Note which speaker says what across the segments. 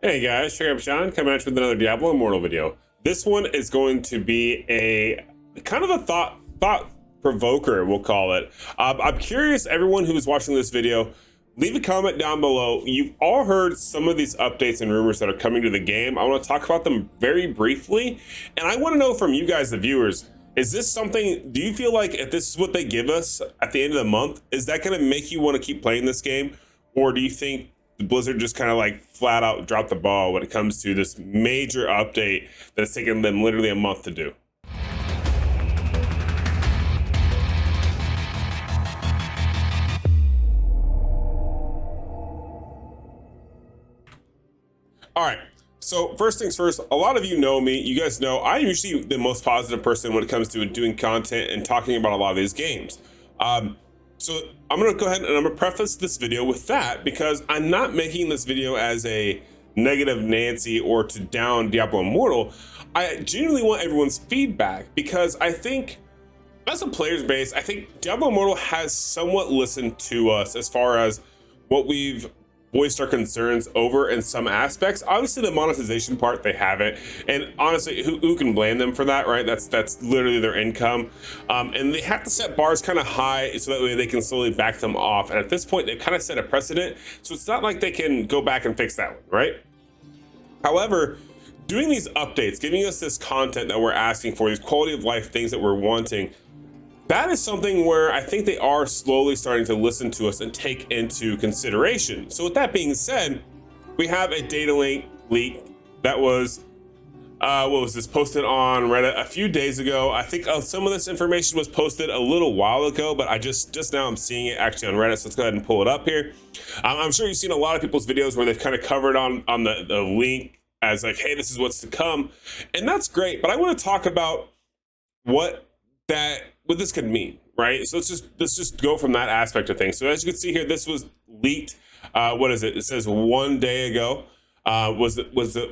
Speaker 1: Hey guys, check out Sean coming at you with another Diablo Immortal video. This one is going to be a kind of a thought provoker, we'll call it. I'm curious, everyone who is watching this video, leave a comment down below. You've all heard some of these updates and rumors that are coming to the game. I want to talk about them very briefly, and I want to know from you guys, the viewers, is this something, do you feel like if this is what they give us at the end of the month, is that going to make you want to keep playing this game? Or do you think Blizzard just kind of like flat out dropped the ball when it comes to this major update that's taken them literally a month to do? All right, so first things first, a lot of you know me. You guys know I'm usually the most positive person when it comes to doing content and talking about a lot of these games. So I'm gonna go ahead and I'm gonna preface this video with that, because I'm not making this video as a negative Nancy or to down Diablo Immortal. I genuinely want everyone's feedback, because I think as a player's base, I think Diablo Immortal has somewhat listened to us as far as what we've voiced our concerns over in some aspects. Obviously the monetization part, they haven't, and honestly, who can blame them for that, right? That's literally their income, and they have to set bars kind of high so that way they can slowly back them off, and at this point they've kind of set a precedent, so it's not like they can go back and fix that one, right? However, doing these updates, giving us this content that we're asking for, these quality of life things that we're wanting, that is something where I think they are slowly starting to listen to us and take into consideration. So with that being said, we have a data leak that was, what was this, posted on Reddit a few days ago. I think some of this information was posted a little while ago, but I just now I'm seeing it actually on Reddit, so let's go ahead and pull it up here. I'm sure you've seen a lot of people's videos where they've kind of covered on the link as like, hey, this is what's to come, and that's great, but I want to talk about what this could mean, right? So let's just go from that aspect of things. So as you can see here, this was leaked. What is it? It says 1 day ago was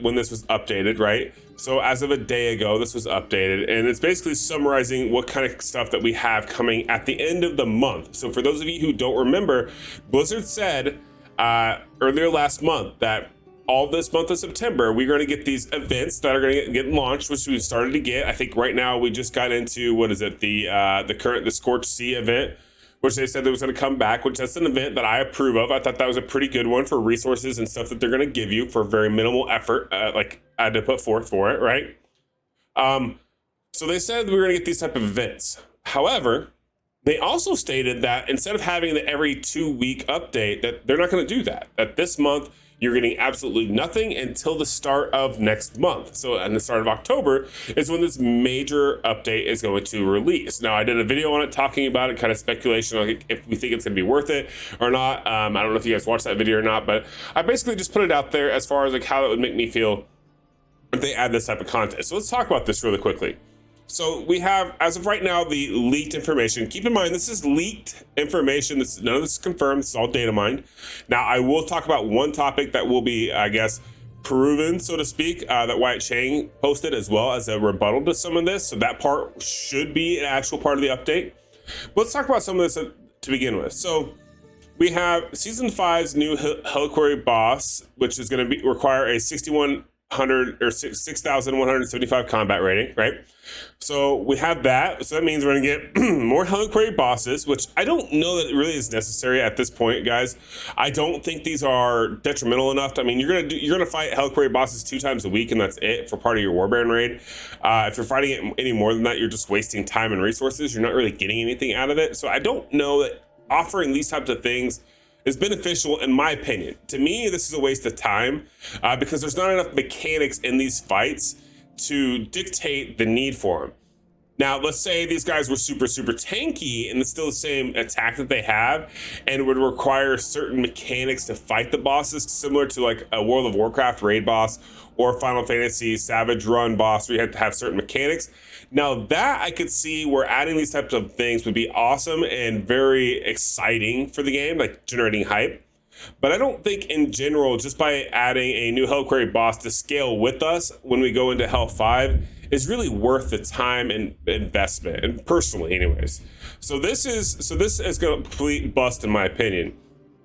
Speaker 1: when this was updated, right? So as of a day ago, this was updated, and it's basically summarizing what kind of stuff that we have coming at the end of the month. So for those of you who don't remember, Blizzard said earlier last month that all this month of September, we're going to get these events that are going to get launched, which we've started to get. I think right now we just got into, what is it, the Scorched Sea event, which they said that was going to come back, which that's an event that I approve of. I thought that was a pretty good one for resources and stuff that they're going to give you for very minimal effort, like I had to put forth for it, right? So they said we were going to get these type of events. However, they also stated that instead of having the every 2-week update, that they're not going to do that. That this month you're getting absolutely nothing until the start of next month. So at the start of October is when this major update is going to release. Now, I did a video on it talking about it, kind of speculation on if we think it's going to be worth it or not. I don't know if you guys watched that video or not, but I basically just put it out there as far as like how it would make me feel if they add this type of content. So let's talk about this really quickly. So we have, as of right now, the leaked information. Keep in mind, this is leaked information. None of this is confirmed. This is all data mined. Now, I will talk about one topic that will be, I guess, proven, so to speak, that Wyatt Chang posted as well as a rebuttal to some of this. So that part should be an actual part of the update. But let's talk about some of this to begin with. So we have Season 5's new Helliquary Boss, which is going to require a 6,175 combat rating, right? So we have that. So that means we're gonna get more Helliquary bosses, which I don't know that it really is necessary at this point, guys. I don't think these are detrimental enough. I mean, you're gonna fight Helliquary bosses 2 times a week, and that's it for part of your Warband raid. If you're fighting it any more than that, you're just wasting time and resources. You're not really getting anything out of it. So I don't know that offering these types of things is beneficial, in my opinion. To me, this is a waste of time because there's not enough mechanics in these fights to dictate the need for them. Now, let's say these guys were super tanky and it's still the same attack that they have and would require certain mechanics to fight the bosses, similar to like a World of Warcraft raid boss or Final Fantasy Savage Run boss, where you have to have certain mechanics. Now that I could see where adding these types of things would be awesome and very exciting for the game, like generating hype. But I don't think in general, just by adding a new Helliquary boss to scale with us when we go into Hell 5 is really worth the time and investment, and personally anyways. So this is a complete bust in my opinion.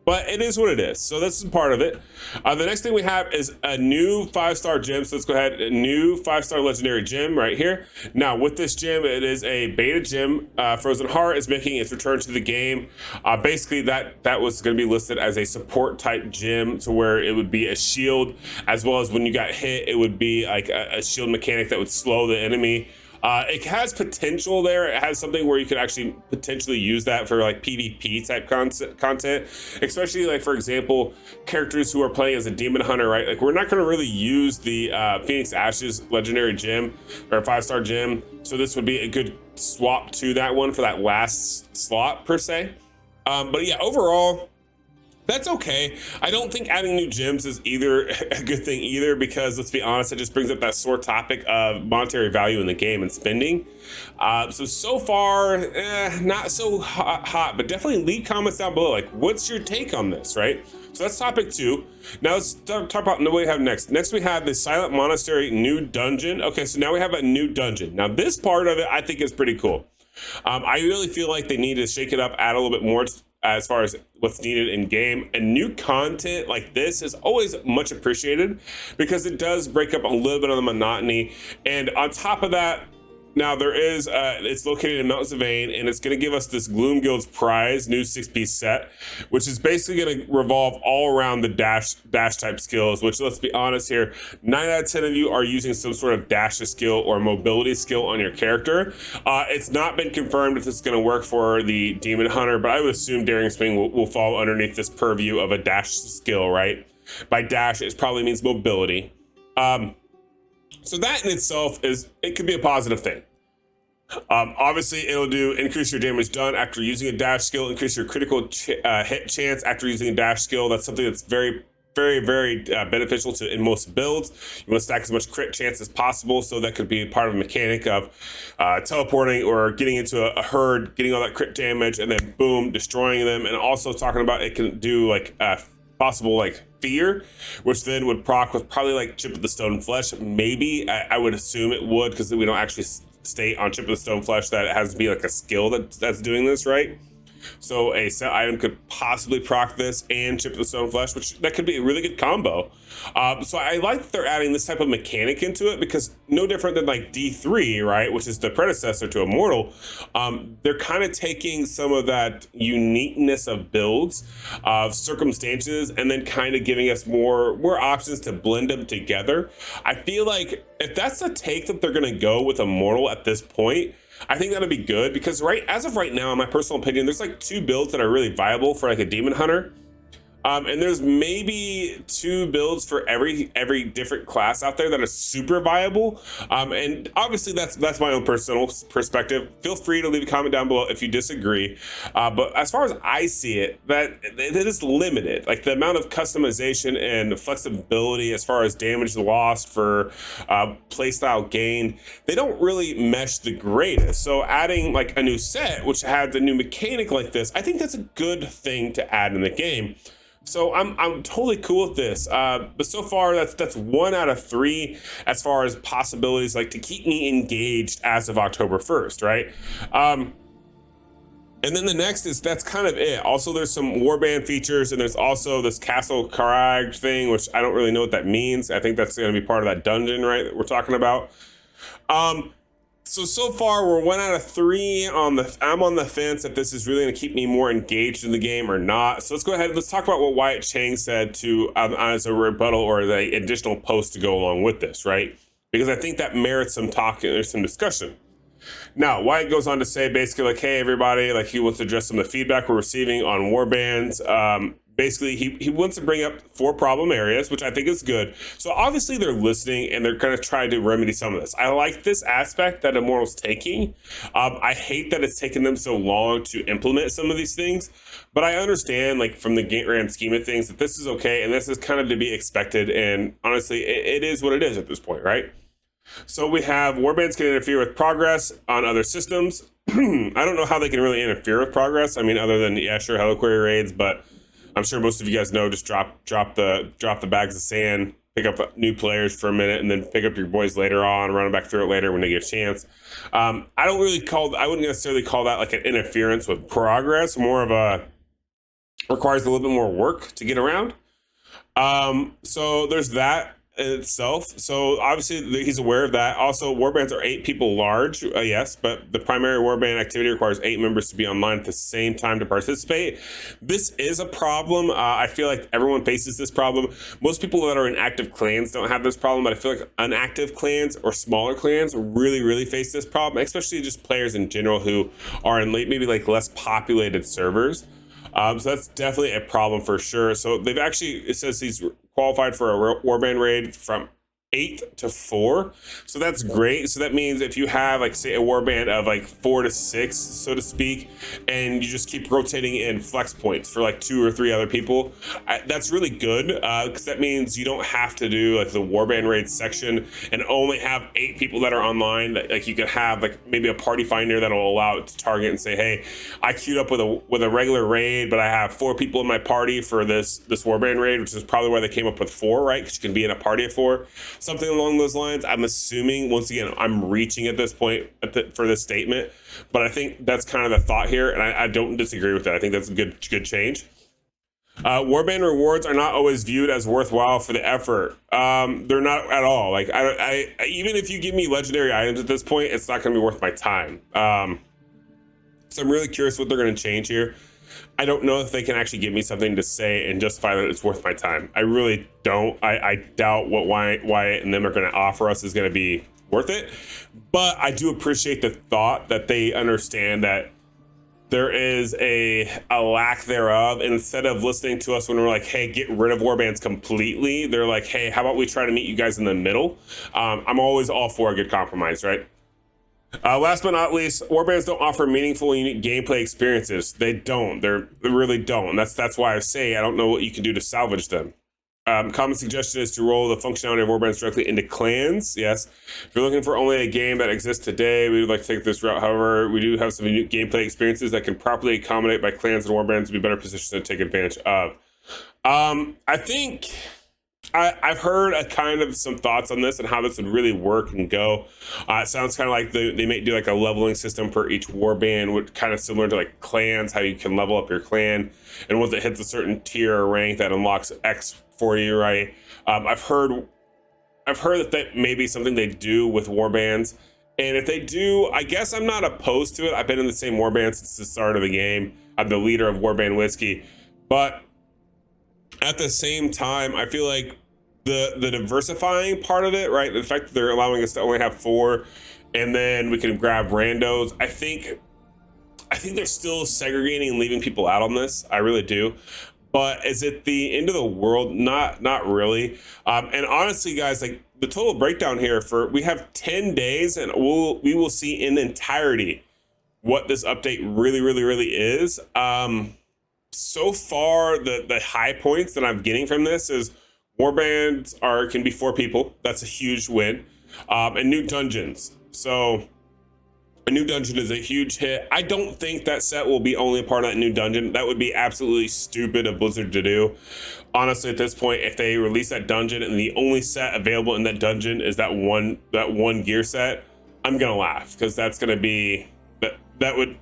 Speaker 1: but it is what it is. So this is part of it. The next thing we have is a new 5-star gem. So let's go ahead, a new 5-star legendary gem right here. Now with this gem, it is a beta gem. Frozen Heart is making its return to the game. Basically that was going to be listed as a support type gem, to where it would be a shield, as well as when you got hit, it would be like a shield mechanic that would slow the enemy. It has potential there. It has something where you could actually potentially use that for like PvP type content, especially like, for example, characters who are playing as a demon hunter, right? Like we're not going to really use the Phoenix Ashes legendary gem or 5-star gem. So this would be a good swap to that one for that last slot per se. But yeah, overall, that's okay. I don't think adding new gems is either a good thing either, because let's be honest, it just brings up that sore topic of monetary value in the game and spending. So far, not so hot, but definitely leave comments down below. Like, what's your take on this, right? So that's topic 2. Now let's talk about what we have next. Next we have the Silent Monastery new dungeon. Okay, so now we have a new dungeon. Now this part of it I think is pretty cool. I really feel like they need to shake it up, add a little bit more as far as what's needed in game, and new content like this is always much appreciated, because it does break up a little bit of the monotony. And on top of that, now there is it's located in Mountains of Vane, and it's going to give us this Gloom Guild's prize new 6-piece set, which is basically going to revolve all around the dash type skills, which, let's be honest here, 9 out of 10 of you are using some sort of dash skill or mobility skill on your character. It's not been confirmed if this is going to work for the Demon Hunter, but I would assume Daring Swing will fall underneath this purview of a dash skill, right? By dash, it probably means mobility. So that in itself it could be a positive thing. Obviously, it'll do increase your damage done after using a dash skill, increase your critical hit chance after using a dash skill. That's something that's very beneficial to in most builds. You want to stack as much crit chance as possible, so that could be part of a mechanic of teleporting or getting into a herd, getting all that crit damage, and then boom, destroying them. And also talking about it can do like possible like fear, which then would proc with probably like Chip of the Stone Flesh. Maybe I would assume it would, because we don't actually state on Chip of the Stone Flesh that it has to be like a skill that's doing this, right? So a set item could possibly proc this and Chip of the Stone Flesh, which that could be a really good combo. So I like that they're adding this type of mechanic into it, because no different than like D3, right, which is the predecessor to Immortal. They're kind of taking some of that uniqueness of builds, of circumstances, and then kind of giving us more options to blend them together. I feel like if that's the take that they're going to go with Immortal at this point, I think that'll be good, because as of right now, in my personal opinion, there's like 2 builds that are really viable for like a Demon Hunter. And there's maybe 2 builds for every different class out there that are super viable. And obviously that's my own personal perspective. Feel free to leave a comment down below if you disagree. But as far as I see it, that it is limited. Like the amount of customization and flexibility as far as damage lost for playstyle gain, they don't really mesh the greatest. So adding like a new set, which has a new mechanic like this, I think that's a good thing to add in the game. So I'm totally cool with this, but so far that's 1 out of 3 as far as possibilities, like to keep me engaged as of October 1st, right? And then the next is, that's kind of it. Also, there's some warband features, and there's also this Castle Karag thing, which I don't really know what that means. I think that's going to be part of that dungeon, right, that we're talking about. So far we're 1 out of 3 I'm on the fence if this is really going to keep me more engaged in the game or not. So let's go ahead, let's talk about what Wyatt Chang said to as a rebuttal or the additional post to go along with this, right? Because I think that merits some talk and some discussion. Now, Wyatt goes on to say basically like, hey everybody, like he wants to address some of the feedback we're receiving on warbands. Basically, he wants to bring up 4 problem areas, which I think is good. So obviously they're listening and they're going to try to remedy some of this. I like this aspect that Immortal's taking. I hate that it's taken them so long to implement some of these things, but I understand, like from the grand scheme of things, that this is okay and this is kind of to be expected. And honestly, it is what it is at this point, right? So we have warbands can interfere with progress on other systems. I don't know how they can really interfere with progress. I mean, other than, yeah, sure, Helliquary raids, but I'm sure most of you guys know, just drop the bags of sand, pick up new players for a minute, and then pick up your boys later on, run them back through it later when they get a chance. I wouldn't necessarily call that like an interference with progress, more of a requires a little bit more work to get around. So there's that in itself. So obviously he's aware of that. Also, warbands are 8 people large, yes, but the primary warband activity requires 8 members to be online at the same time to participate. This is a problem. I feel like everyone faces this problem. Most people that are in active clans don't have this problem, but I feel like inactive clans or smaller clans really face this problem, especially just players in general who are in maybe like less populated servers. So that's definitely a problem for sure. So they've actually, it says he's qualified for a warband raid from 8 to 4. So that's great. So that means if you have like say a warband of like 4 to 6, so to speak, and you just keep rotating in flex points for like 2 or 3 other people, that's really good, because that means you don't have to do like the warband raid section and only have 8 people that are online. Like you could have like maybe a party finder that'll allow it to target and say, hey, I queued up with a regular raid, but I have 4 people in my party for this warband raid, which is probably why they came up with 4, right? Because you can be in a party of 4. Something along those lines. I'm assuming, once again, I'm reaching at this point for this statement, but I think that's kind of the thought here, and I don't disagree with that. I think that's a good change. Warband rewards are not always viewed as worthwhile for the effort. They're not at all. Like I even if you give me legendary items at this point, it's not going to be worth my time. So I'm really curious what they're going to change here. I don't know if they can actually give me something to say and justify that it's worth my time. I really don't. I doubt what Wyatt and them are going to offer us is going to be worth it. But I do appreciate the thought that they understand that there is a lack thereof. And instead of listening to us when we're like, hey, get rid of warbands completely, they're like, hey, how about we try to meet you guys in the middle? I'm always all for a good compromise, right? Last but not least, warbands don't offer meaningful and unique gameplay experiences. They don't. They really don't. And that's why I say I don't know what you can do to salvage them. Common suggestion is to roll the functionality of warbands directly into clans. Yes. If you're looking for only a game that exists today, we would like to take this route. However, we do have some unique gameplay experiences that can properly accommodate by clans and warbands to be better positioned to take advantage of. I think I've heard a kind of some thoughts on this and how this would really work and go. It sounds kind of like they may do like a leveling system for each warband, which kind of similar to like clans, how you can level up your clan, and once it hits a certain tier or rank, that unlocks X for you, right? I've heard that may be something they do with warbands, and if they do, I guess I'm not opposed to it. I've been in the same warband since the start of the game. I'm the leader of Warband Whiskey, but at the same time, I feel like the diversifying part of it, right? The fact that they're allowing us to only have 4, and then we can grab randos. I think they're still segregating and leaving people out on this. I really do. But is it the end of the world? Not really. And honestly, guys, like the total breakdown here we have 10 days, and we will see in entirety what this update really is. So far, the high points that I'm getting from this is warbands can be 4 people. That's a huge win. And new dungeons. So a new dungeon is a huge hit. I don't think that set will be only a part of that new dungeon. That would be absolutely stupid of Blizzard to do. Honestly, at this point, if they release that dungeon and the only set available in that dungeon is that one gear set, I'm gonna laugh, because that's gonna be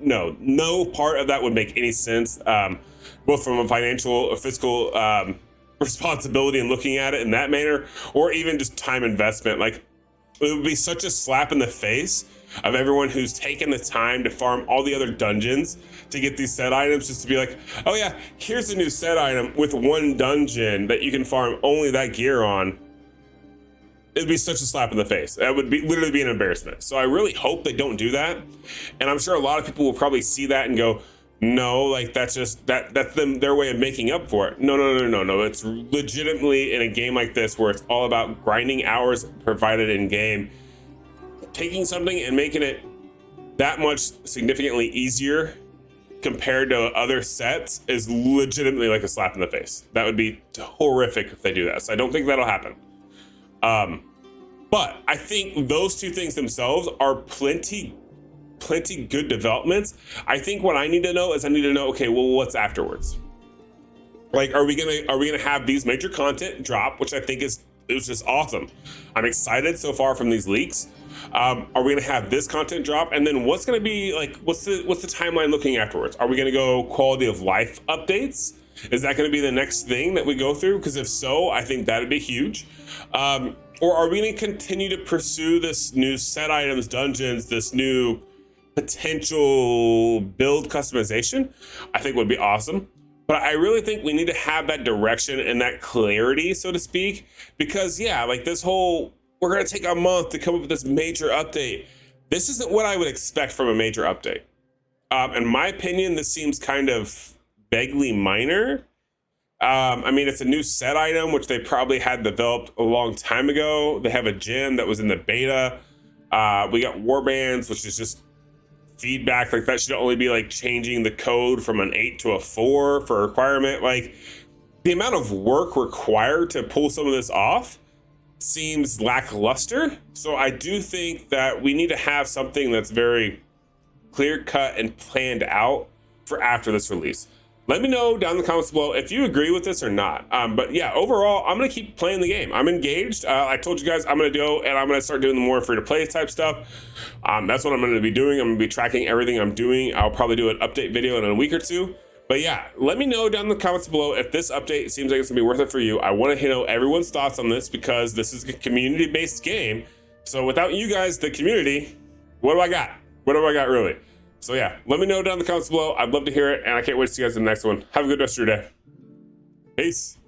Speaker 1: no part of that would make any sense. Both from a financial or fiscal responsibility and looking at it in that manner, or even just time investment. Like, it would be such a slap in the face of everyone who's taken the time to farm all the other dungeons to get these set items, just to be like, oh yeah, here's a new set item with one dungeon that you can farm only that gear on. It'd be such a slap in the face. That would literally be an embarrassment. So I really hope they don't do that. And I'm sure a lot of people will probably see that and go, no, like that's their way of making up for it. No. It's legitimately, in a game like this where it's all about grinding hours provided in game, taking something and making it that much significantly easier compared to other sets is legitimately like a slap in the face. That would be horrific if they do that. So I don't think that'll happen. But I think those two things themselves are plenty good developments. I think what I need to know is okay, well, what's afterwards? Like, are we gonna have these major content drop, which I think is just awesome. I'm excited so far from these leaks. Are we gonna have this content drop, and then what's gonna be like? What's the timeline looking afterwards? Are we gonna go quality of life updates? Is that going to be the next thing that we go through? Because if so, I think that'd be huge. Or are we going to continue to pursue this new set items, dungeons, this new potential build customization? I think would be awesome. But I really think we need to have that direction and that clarity, so to speak, because yeah, like this whole, we're going to take a month to come up with this major update. This isn't what I would expect from a major update. In my opinion, this seems kind of vaguely minor. I mean, it's a new set item, which they probably had developed a long time ago. They have a gem that was in the beta. We got warbands, which is just feedback. Like that should only be like changing the code from an 8 to a 4 for a requirement. Like the amount of work required to pull some of this off seems lackluster. So I do think that we need to have something that's very clear cut and planned out for after this release. Let me know down in the comments below if you agree with this or not. But yeah, overall, I'm going to keep playing the game. I'm engaged. I told you guys I'm going to go and I'm going to start doing the more free-to-play type stuff. That's what I'm going to be doing. I'm going to be tracking everything I'm doing. I'll probably do an update video in a week or two. But yeah, let me know down in the comments below if this update seems like it's going to be worth it for you. I want to know everyone's thoughts on this because this is a community-based game. So without you guys, the community, what do I got? What do I got really? So yeah, let me know down in the comments below. I'd love to hear it, and I can't wait to see you guys in the next one. Have a good rest of your day. Peace.